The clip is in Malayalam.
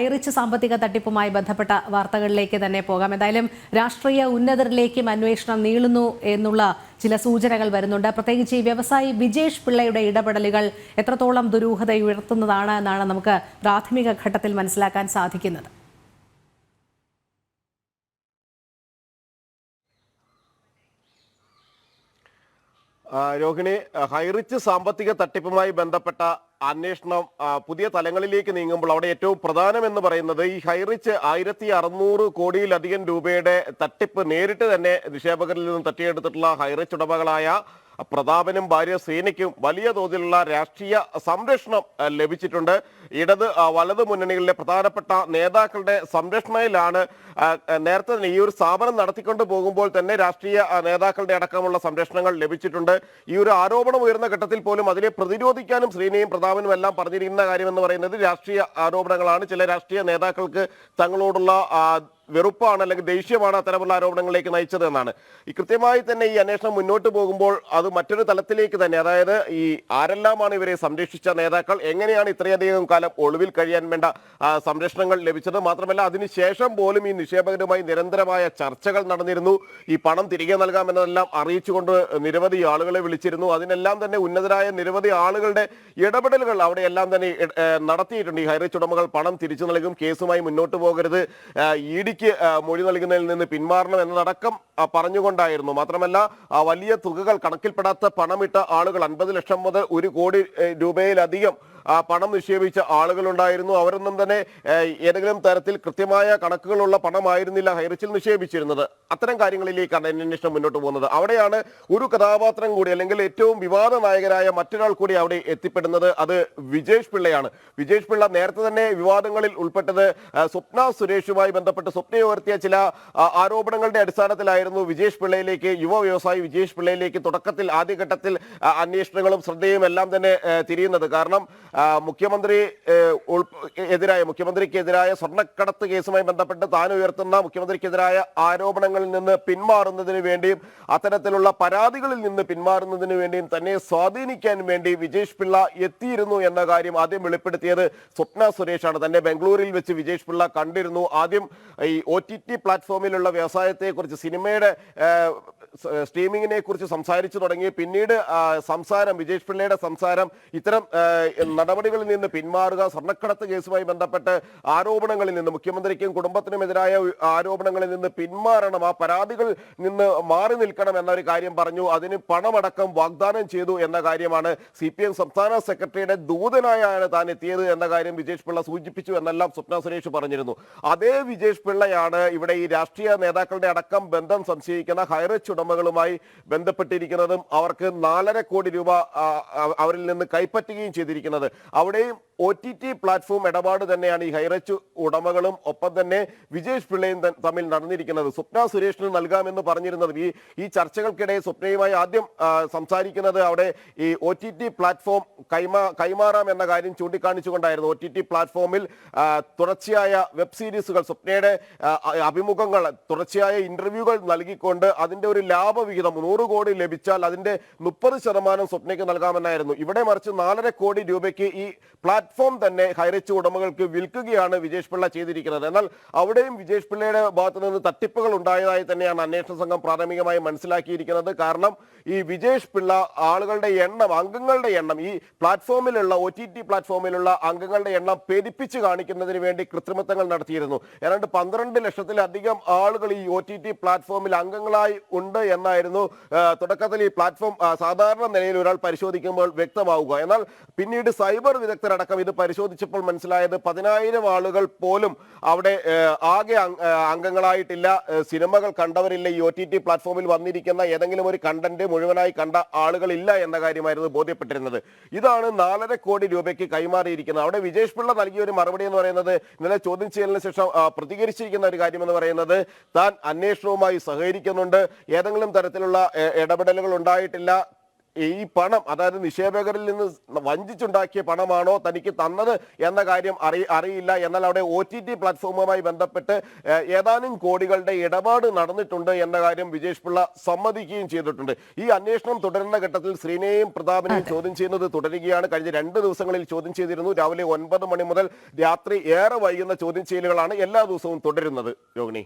ഹൈറിച്ച് സാമ്പത്തിക തട്ടിപ്പുമായി ബന്ധപ്പെട്ട വാർത്തകളിലേക്ക് തന്നെ പോകാം. എന്തായാലും രാഷ്ട്രീയ ഉന്നതരിലേക്കും അന്വേഷണം നീളുന്നു എന്നുള്ള ചില സൂചനകൾ വരുന്നുണ്ട്. പ്രത്യേകിച്ച് ഈ വ്യവസായി വിജേഷ് പിള്ളയുടെ ഇടപെടലുകൾ എത്രത്തോളം ദുരൂഹത ഉയർത്തുന്നതാണ് എന്നാണ് നമുക്ക് പ്രാഥമിക ഘട്ടത്തിൽ മനസ്സിലാക്കാൻ സാധിക്കുന്നത്. രോഹിണി, ഹൈറിച്ച് സാമ്പത്തിക തട്ടിപ്പുമായി ബന്ധപ്പെട്ട അന്വേഷണം പുതിയ തലങ്ങളിലേക്ക് നീങ്ങുമ്പോൾ അവിടെ ഏറ്റവും പ്രധാനം എന്ന് പറയുന്നത് ഈ ഹൈറിച്ച് 1600 കോടിയിലധികം രൂപയുടെ തട്ടിപ്പ് നേരിട്ട് തന്നെ നിക്ഷേപകരിൽ നിന്നും തട്ടിയെടുത്തിട്ടുള്ള ഹൈറിച്ച് ഉടമകളായ പ്രതാപനും ഭാര്യ സേനയ്ക്കും വലിയ തോതിലുള്ള രാഷ്ട്രീയ സംരക്ഷണം ലഭിച്ചിട്ടുണ്ട്. ഇടത് വലത് മുന്നണികളിലെ പ്രധാനപ്പെട്ട നേതാക്കളുടെ സംരക്ഷണയിലാണ് നേരത്തെ തന്നെ ഈ ഒരു സ്ഥാപനം നടത്തിക്കൊണ്ട് പോകുമ്പോൾ തന്നെ രാഷ്ട്രീയ നേതാക്കളുടെ അടക്കമുള്ള സംരക്ഷണങ്ങൾ ലഭിച്ചിട്ടുണ്ട്. ഈ ഒരു ആരോപണം ഉയർന്ന ഘട്ടത്തിൽ പോലും അതിനെ പ്രതിരോധിക്കാനും ശ്രീനയും പ്രതാപനും എല്ലാം പറഞ്ഞിരിക്കുന്ന കാര്യമെന്ന് പറയുന്നത് രാഷ്ട്രീയ ആരോപണങ്ങളാണ്. ചില രാഷ്ട്രീയ നേതാക്കൾക്ക് തങ്ങളോടുള്ള വെറുപ്പാണ് അല്ലെങ്കിൽ ദേഷ്യമാണ് അത്തരമുള്ള ആരോപണങ്ങളിലേക്ക് നയിച്ചത് എന്നാണ്. ഈ കൃത്യമായി തന്നെ ഈ അന്വേഷണം മുന്നോട്ട് പോകുമ്പോൾ അത് മറ്റൊരു തലത്തിലേക്ക് തന്നെ, അതായത് ഈ ആരെല്ലാമാണ് ഇവരെ സംരക്ഷിച്ച നേതാക്കൾ, എങ്ങനെയാണ് ഇത്രയധികം കാലം ഒളിവിൽ കഴിയാൻ വേണ്ട സംരക്ഷണങ്ങൾ ലഭിച്ചത്, മാത്രമല്ല അതിനുശേഷം പോലും ഈ നിക്ഷേപകരുമായി നിരന്തരമായ ചർച്ചകൾ നടന്നിരുന്നു. ഈ പണം തിരികെ നൽകാമെന്നതെല്ലാം അറിയിച്ചുകൊണ്ട് നിരവധി ആളുകളെ വിളിച്ചിരുന്നു. അതിനെല്ലാം തന്നെ ഉന്നതരായ നിരവധി ആളുകളുടെ ഇടപെടലുകൾ അവിടെയെല്ലാം തന്നെ നടത്തിയിട്ടുണ്ട്. ഈ ഹൈറിച്ച് ഉടമകൾ പണം തിരിച്ചു നൽകും, കേസുമായി മുന്നോട്ട് പോകരുത്, ഇഡിക്ക് മൊഴി നൽകുന്നതിൽ നിന്ന് പിന്മാറണം എന്നതടക്കം പറഞ്ഞുകൊണ്ടായിരുന്നു. മാത്രമല്ല വലിയ തുകകൾ, കണക്കിൽപ്പെടാത്ത പണമിട്ട ആളുകൾ 50 ലക്ഷം മുതൽ 1 കോടി രൂപയിലധികം പണം നിക്ഷേപിച്ച ആളുകളുണ്ടായിരുന്നു. അവരൊന്നും തന്നെ ഏതെങ്കിലും തരത്തിൽ കൃത്യമായ കണക്കുകളുള്ള പണമായിരുന്നില്ല ഹൈറിച്ചിൽ നിക്ഷേപിച്ചിരുന്നത്. അത്തരം കാര്യങ്ങളിലേക്കാണ് അന്വേഷണം മുന്നോട്ട് പോകുന്നത്. അവിടെയാണ് ഒരു കഥാപാത്രം കൂടി, അല്ലെങ്കിൽ ഏറ്റവും വിവാദ നായകനായ മറ്റൊരാൾ കൂടി അവിടെ എത്തിപ്പെടുന്നത്. അത് വിജേഷ് പിള്ളയാണ്. വിജേഷ് പിള്ള നേരത്തെ തന്നെ വിവാദങ്ങളിൽ ഉൾപ്പെട്ടത് സ്വപ്ന സുരേഷുമായി ബന്ധപ്പെട്ട് സ്വപ്നയെ ഉയർത്തിയ ചില ആരോപണങ്ങളുടെ അടിസ്ഥാനത്തിലായിരുന്നു വിജേഷ് പിള്ളയിലേക്ക്, യുവ വ്യവസായി വിജേഷ് പിള്ളയിലേക്ക് തുടക്കത്തിൽ ആദ്യഘട്ടത്തിൽ അന്വേഷണങ്ങളും ശ്രദ്ധയും എല്ലാം തന്നെ തിരിയുന്നത്. കാരണം മുഖ്യമന്ത്രിക്കെതിരായ സ്വർണ്ണക്കടത്ത് കേസുമായി ബന്ധപ്പെട്ട് താൻ ഉയർത്തുന്ന മുഖ്യമന്ത്രിക്കെതിരായ ആരോപണങ്ങളിൽ നിന്ന് പിന്മാറുന്നതിന് വേണ്ടിയും അത്തരത്തിലുള്ള പരാതികളിൽ നിന്ന് പിന്മാറുന്നതിന് വേണ്ടിയും തന്നെ സ്വാധീനിക്കാൻ വേണ്ടി വിജേഷ് പിള്ള എത്തിയിരുന്നു എന്ന കാര്യം ആദ്യം വെളിപ്പെടുത്തിയത് സ്വപ്ന സുരേഷാണ്. തന്നെ ബംഗളൂരിൽ വെച്ച് വിജേഷ് പിള്ള കണ്ടിരുന്നു. ആദ്യം ഈ OTT പ്ലാറ്റ്ഫോമിലുള്ള വ്യവസായത്തെക്കുറിച്ച്, സിനിമയുടെ സ്ട്രീമിങ്ങിനെ കുറിച്ച് സംസാരിച്ചു തുടങ്ങി. പിന്നീട് വിജേഷ് പിള്ളയുടെ സംസാരം ഇത്തരം നടപടികളിൽ നിന്ന് പിന്മാറുക, സ്വർണ്ണക്കടത്ത് കേസുമായി ബന്ധപ്പെട്ട് ആരോപണങ്ങളിൽ നിന്ന്, മുഖ്യമന്ത്രിക്കും കുടുംബത്തിനുമെതിരായ ആരോപണങ്ങളിൽ നിന്ന് പിന്മാറണം, ആ പരാതികളിൽ നിന്ന് മാറി നിൽക്കണം എന്നൊരു കാര്യം പറഞ്ഞു. അതിന് പണമടക്കം വാഗ്ദാനം ചെയ്തു എന്ന കാര്യമാണ്. CPM സംസ്ഥാന സെക്രട്ടറിയുടെ ദൂതനായാണ് താൻ എത്തിയത് എന്ന കാര്യം വിജേഷ് പിള്ള സൂചിപ്പിച്ചു എന്നെല്ലാം സ്വപ്ന സുരേഷ് പറഞ്ഞിരുന്നു. അതേ വിജേഷ് പിള്ളയാണ് ഇവിടെ ഈ രാഷ്ട്രീയ നേതാക്കളുടെ അടക്കം ബന്ധം സംശയിക്കുന്ന ഹൈറിച്ച് ഉടമകളുമായി ബന്ധപ്പെട്ടിരിക്കുന്നതും അവർക്ക് 4.5 കോടി രൂപ അവരിൽ നിന്ന് കൈപ്പറ്റുകയും ചെയ്തിരിക്കുന്നത്. അവിടെയും OTT പ്ലാറ്റ്ഫോം ഇടപാട് തന്നെയാണ് ഈ ഹൈറിച്ച് ഉടമകളും ഒപ്പം തന്നെ വിജേഷ് പിള്ളയും തമ്മിൽ നടന്നിരിക്കുന്നത്. സ്വപ്ന സുരേഷിന് നൽകാമെന്ന് പറഞ്ഞിരുന്നത് ഈ ചർച്ചകൾക്കിടെ സ്വപ്നയുമായി ആദ്യം സംസാരിക്കുന്നത് അവിടെ ഈ OTT പ്ലാറ്റ്ഫോം കൈമാറാം എന്ന കാര്യം ചൂണ്ടിക്കാണിച്ചുകൊണ്ടായിരുന്നു. OTT പ്ലാറ്റ്ഫോമിൽ തുടർച്ചയായ വെബ് സീരീസുകൾ, സ്വപ്നയുടെ അഭിമുഖങ്ങൾ, തുടർച്ചയായ ഇന്റർവ്യൂകൾ നൽകിക്കൊണ്ട് അതിന്റെ ഒരു ലാഭവിഹിതം 100 കോടി ലഭിച്ചാൽ അതിന്റെ 30% സ്വപ്നയ്ക്ക് നൽകാമെന്നായിരുന്നു. ഇവിടെ മറിച്ച് 4.5 കോടി രൂപയ്ക്ക് ഈ പ്ലാറ്റ്ഫോം തന്നെ ഹൈറിച്ച് ഉടമകൾക്ക് വിൽക്കുകയാണ് വിജേഷ് പിള്ള ചെയ്തിരിക്കുന്നത്. എന്നാൽ അവിടെയും വിജേഷ് പിള്ളയുടെ ഭാഗത്തു നിന്ന് തട്ടിപ്പുകൾ ഉണ്ടായതായി തന്നെയാണ് അന്വേഷണ സംഘം പ്രാഥമികമായി മനസ്സിലാക്കിയിരിക്കുന്നത്. കാരണം ഈ വിജേഷ് പിള്ള ആളുകളുടെ എണ്ണം, അംഗങ്ങളുടെ എണ്ണം, ഈ പ്ലാറ്റ്ഫോമിലുള്ള OTT പ്ലാറ്റ്ഫോമിലുള്ള അംഗങ്ങളുടെ എണ്ണം പെരുപ്പിച്ച് കാണിക്കുന്നതിന് വേണ്ടി കൃത്രിമത്വങ്ങൾ നടത്തിയിരുന്നു. ഏതാണ്ട് 12 ലക്ഷത്തിലധികം ആളുകൾ ഈ OTT പ്ലാറ്റ്ഫോമിൽ അംഗങ്ങളായി ഉണ്ട് എന്നായിരുന്നു തുടക്കത്തിൽ ഈ പ്ലാറ്റ്ഫോം സാധാരണ നിലയിൽ ഒരാൾ പരിശോധിക്കുമ്പോൾ വ്യക്തമാവുക. എന്നാൽ പിന്നീട് സൈബർ വിദഗ്ധരടക്കം ഇത് പരിശോധിച്ചപ്പോൾ മനസ്സിലായത് 10,000 ആളുകൾ പോലും അവിടെ ആകെ അംഗങ്ങളായിട്ടില്ല, സിനിമകൾ കണ്ടവരില്ല, ഈ OTT പ്ലാറ്റ്ഫോമിൽ വന്നിരിക്കുന്ന ഏതെങ്കിലും ഒരു കണ്ടന്റ് മുഴുവനായി കണ്ട ആളുകളില്ല എന്ന കാര്യമായിരുന്നു ബോധ്യപ്പെട്ടിരുന്നത്. ഇതാണ് 4.5 കോടി രൂപയ്ക്ക് കൈമാറിയിരിക്കുന്നത്. അവിടെ വിജേഷ് പിള്ള നൽകിയ ഒരു മറുപടി എന്ന് പറയുന്നത്, ഇന്നലെ ചോദ്യം ചെയ്യലിന് ശേഷം പ്രതികരിച്ചിരിക്കുന്ന ഒരു കാര്യം എന്ന് പറയുന്നത്, താൻ അന്വേഷണവുമായി സഹകരിക്കുന്നുണ്ട്, ഏതെങ്കിലും തരത്തിലുള്ള ഇടപെടലുകൾ ഉണ്ടായിട്ടില്ല, ഈ പണം, അതായത് നിക്ഷേപകരിൽ നിന്ന് വഞ്ചിച്ചുണ്ടാക്കിയ പണമാണോ തനിക്ക് തന്നത് എന്ന കാര്യം അറിയില്ല. എന്നാൽ അവിടെ OTT പ്ലാറ്റ്ഫോമുമായി ബന്ധപ്പെട്ട് ഏതാനും കോടികളുടെ ഇടപാട് നടന്നിട്ടുണ്ട് എന്ന കാര്യം വിജേഷ് പിള്ള സമ്മതിക്കുകയും ചെയ്തിട്ടുണ്ട്. ഈ അന്വേഷണം തുടരുന്ന ഘട്ടത്തിൽ ശ്രീനെയും പ്രതാപനെയും ചോദ്യം ചെയ്യുന്നത് തുടരുകയാണ്. കഴിഞ്ഞ 2 ദിവസങ്ങളിൽ ചോദ്യം ചെയ്തിരുന്നു. രാവിലെ 9 മണി മുതൽ രാത്രി ഏറെ വൈകുന്ന ചോദ്യം ചെയ്യലുകളാണ് എല്ലാ ദിവസവും തുടരുന്നത്. രോഹിണി.